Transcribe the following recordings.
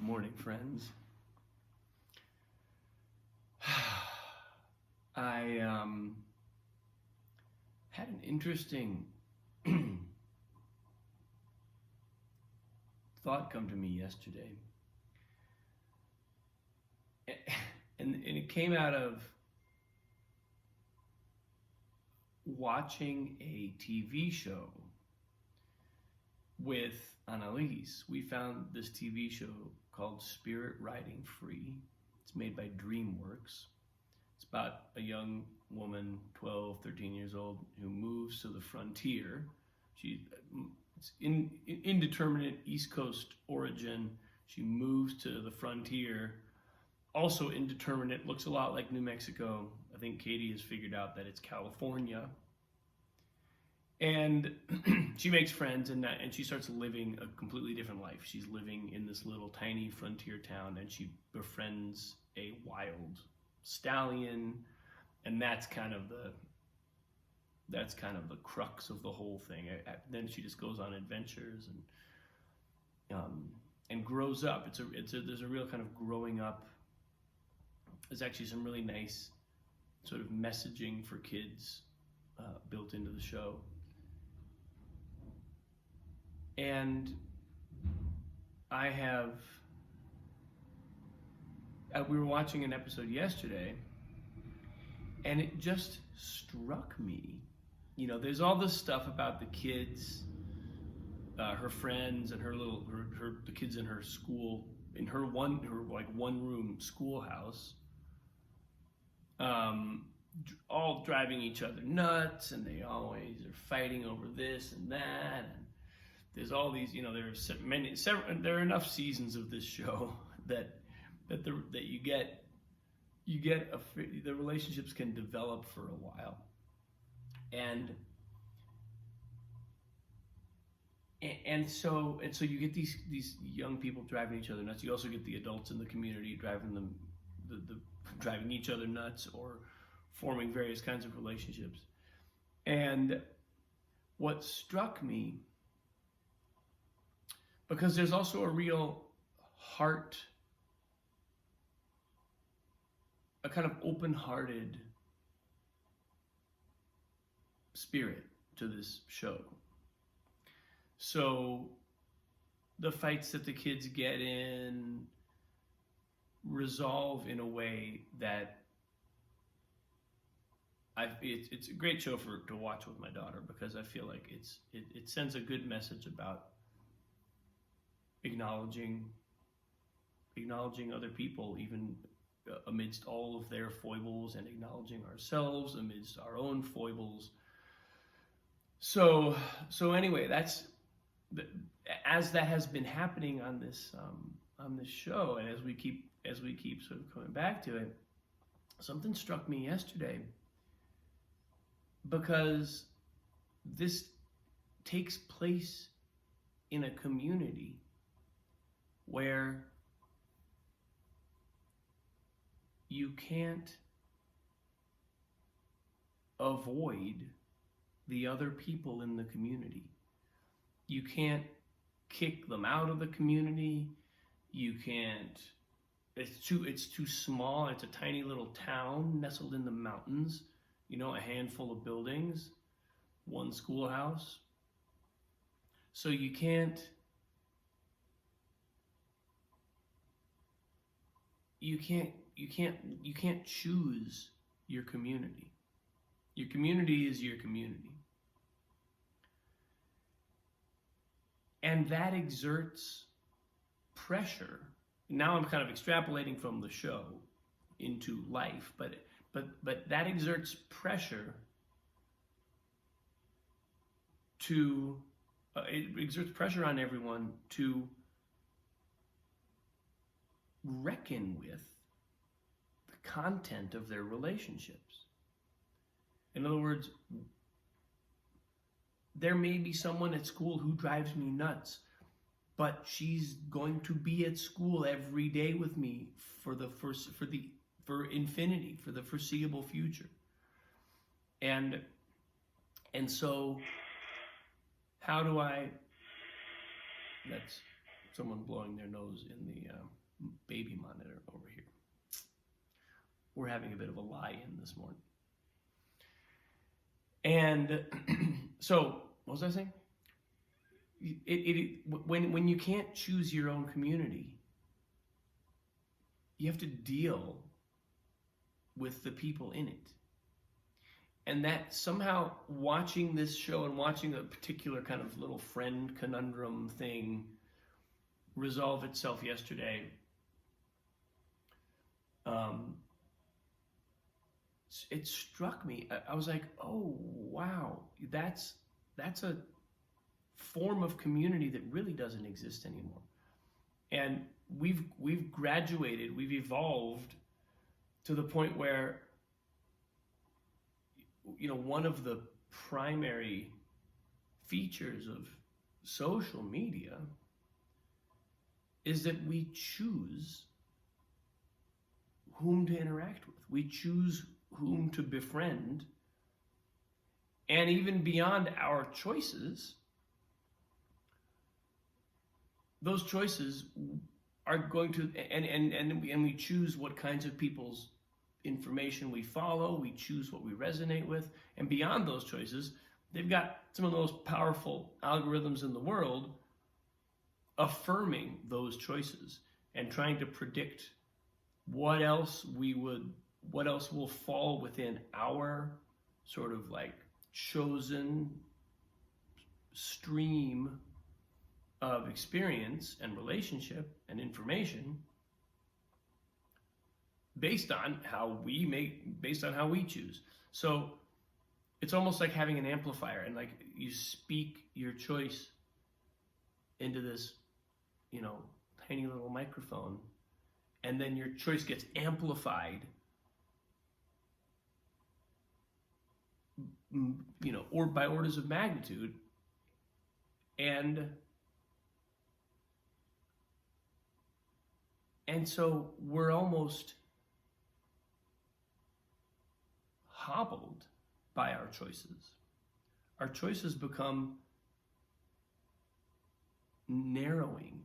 morning, friends. I had an interesting thought come to me yesterday. And it came out of watching a TV show with Annalise. We found this TV show called Spirit Riding Free. It's made by DreamWorks. It's about a young woman, 12, 13 years old, who moves to the frontier. It's indeterminate East Coast origin. She moves to the frontier. Also indeterminate, looks a lot like New Mexico. I think Katie has figured out that it's California. And she makes friends and she starts living a completely different life. She's living in this little tiny frontier town and she befriends a wild stallion, and that's kind of the crux of the whole thing. Then she just goes on adventures and grows up. There's a real kind of growing up. There's actually some really nice sort of messaging for kids built into the show. And we were watching an episode yesterday, and it just struck me. You know, there's all this stuff about the kids, her friends, and the kids in her school, in her one room schoolhouse, all driving each other nuts, and they always are fighting over this and that. And there's all these, you know, there are enough seasons of this show that you get the relationships can develop for a while, and so you get these young people driving each other nuts. You also get the adults in the community driving driving each other nuts or forming various kinds of relationships. And what struck me, because there's also a real heart, a kind of open-hearted spirit to this show. So the fights that the kids get in resolve in a way that it's a great show to watch with my daughter, because I feel like it sends a good message about acknowledging other people, even amidst all of their foibles, and acknowledging ourselves amidst our own foibles. So anyway, as that has been happening on this show, and as we keep sort of coming back to it, something struck me yesterday, because this takes place in a community where you can't avoid the other people in the community. You can't kick them out of the community. You can't. It's too small. It's a tiny little town nestled in the mountains. You know, a handful of buildings, one schoolhouse. So you can't choose your community. Your community is your community. And that exerts pressure. Now I'm kind of extrapolating from the show into life, but that exerts pressure it exerts pressure on everyone to reckon with the content of their relationships. In other words, there may be someone at school who drives me nuts, but she's going to be at school every day with me for infinity, for the foreseeable future. And so how do I, that's someone blowing their nose in the baby monitor over here. We're having a bit of a lie-in this morning. And so, what was I saying? When you can't choose your own community, you have to deal with the people in it. And that somehow watching this show and watching a particular kind of little friend conundrum thing resolve itself yesterday, it struck me. I was like, oh, wow, that's a form of community that really doesn't exist anymore. And we've graduated, we've evolved to the point where, one of the primary features of social media is that we choose whom to interact with. We choose whom to befriend. And even beyond our choices, those choices are going to, and we choose what kinds of people's information we follow, we choose what we resonate with, and beyond those choices, they've got some of the most powerful algorithms in the world affirming those choices and trying to predict what else will fall within our sort of like chosen stream of experience and relationship and information based on how we choose. So it's almost like having an amplifier, and like you speak your choice into this, tiny little microphone, and then your choice gets amplified, or by orders of magnitude, and so we're almost hobbled by our choices. Our choices become narrowing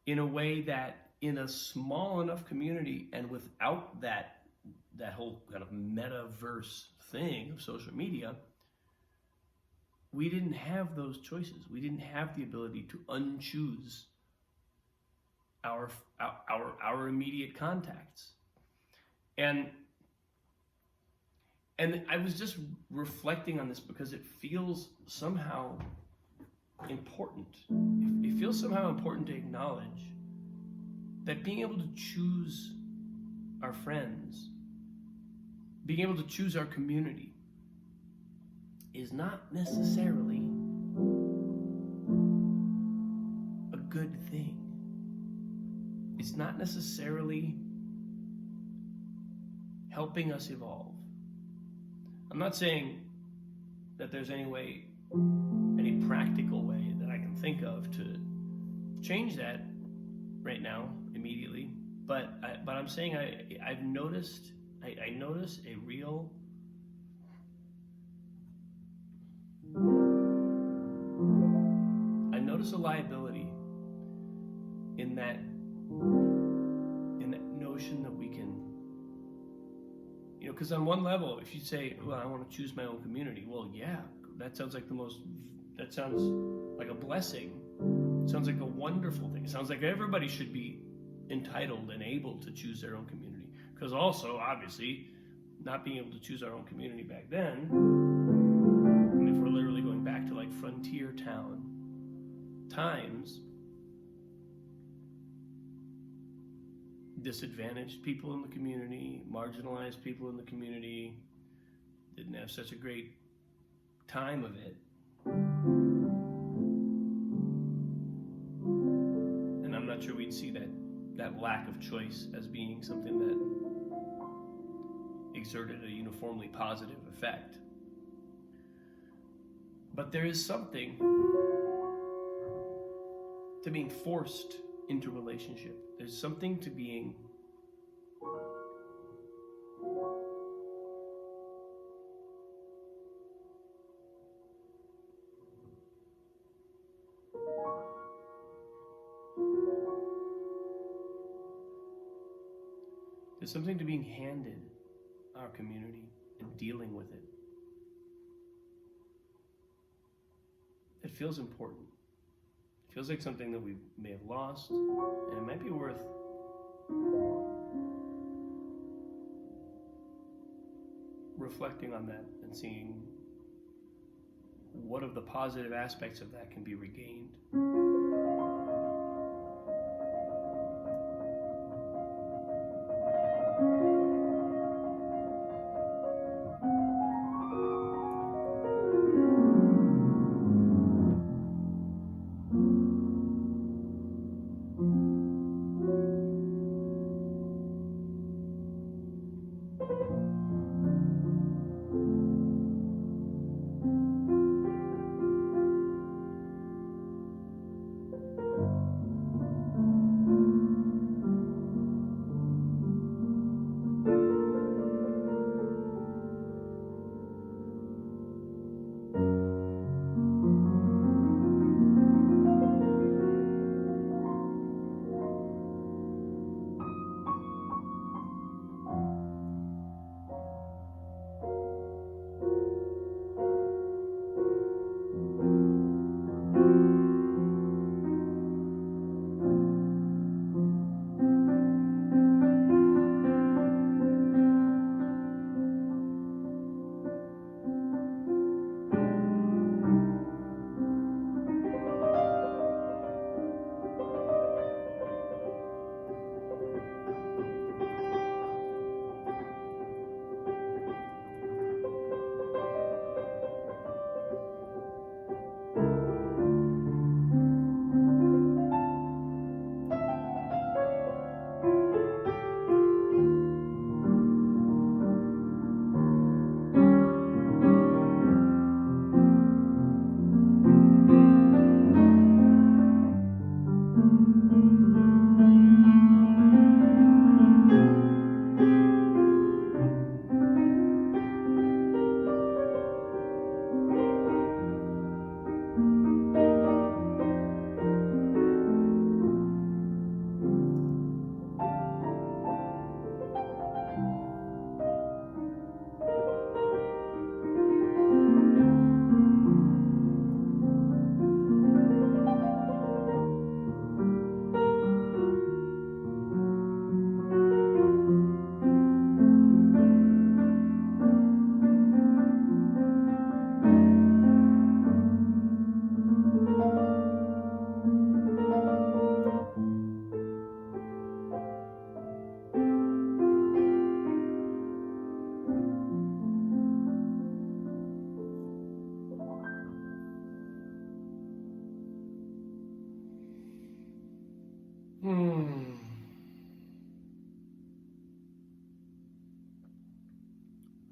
in a way that in a small enough community and without that whole kind of metaverse thing of social media, we didn't have those choices. We didn't have the ability to unchoose our immediate contacts. And I was just reflecting on this because it feels somehow important. It feels somehow important to acknowledge that being able to choose our friends, being able to choose our community, is not necessarily a good thing. It's not necessarily helping us evolve. I'm not saying that there's any practical way that I can think of to change that right now, immediately. But I'm saying I notice a real a liability in that notion that we can, because on one level, if you say, well, I want to choose my own community, well, yeah, that sounds like a blessing. It sounds like a wonderful thing. It sounds like everybody should be entitled and able to choose their own community. Because also, obviously, not being able to choose our own community back then, if we're literally going back to like frontier town times, disadvantaged people in the community, marginalized people in the community, didn't have such a great time of it. And I'm not sure we'd see that lack of choice as being something that exerted a uniformly positive effect. But there is something to being forced into relationship. There's something to being There's something to being handed our community and dealing with it. It feels important. It feels like something that we may have lost, and it might be worth reflecting on that and seeing what of the positive aspects of that can be regained.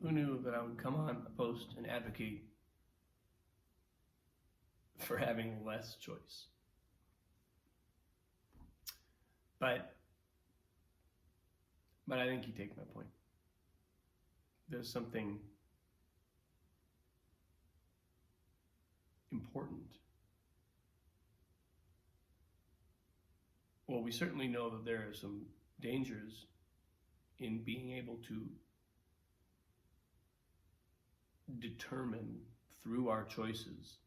Who knew that I would come on a post and advocate for having less choice? But I think you take my point. There's something important. Well, we certainly know that there are some dangers in being able to determine through our choices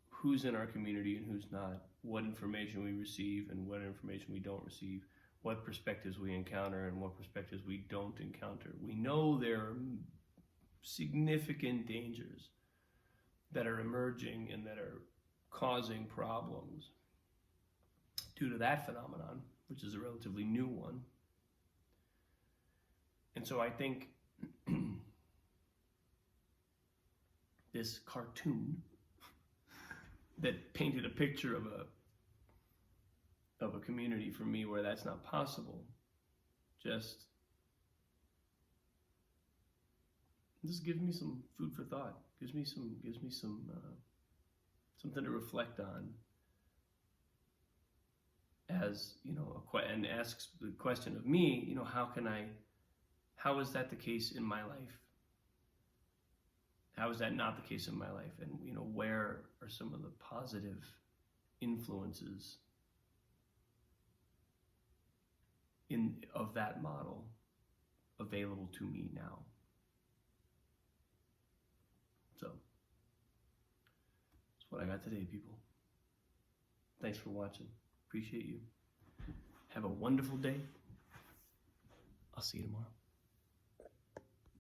who's in our community and who's not, what information we receive and what information we don't receive, what perspectives we encounter and what perspectives we don't encounter. We know there are significant dangers that are emerging and that are causing problems due to that phenomenon, which is a relatively new one. And so I think this cartoon that painted a picture of a community for me where that's not possible just gives me some food for thought, gives me some something to reflect on, as and asks the question of me, how is that the case in my life? How is that not the case in my life? And where are some of the positive influences of that model available to me now. So that's what I got today, people. Thanks for watching. Appreciate you. Have a wonderful day. I'll see you tomorrow.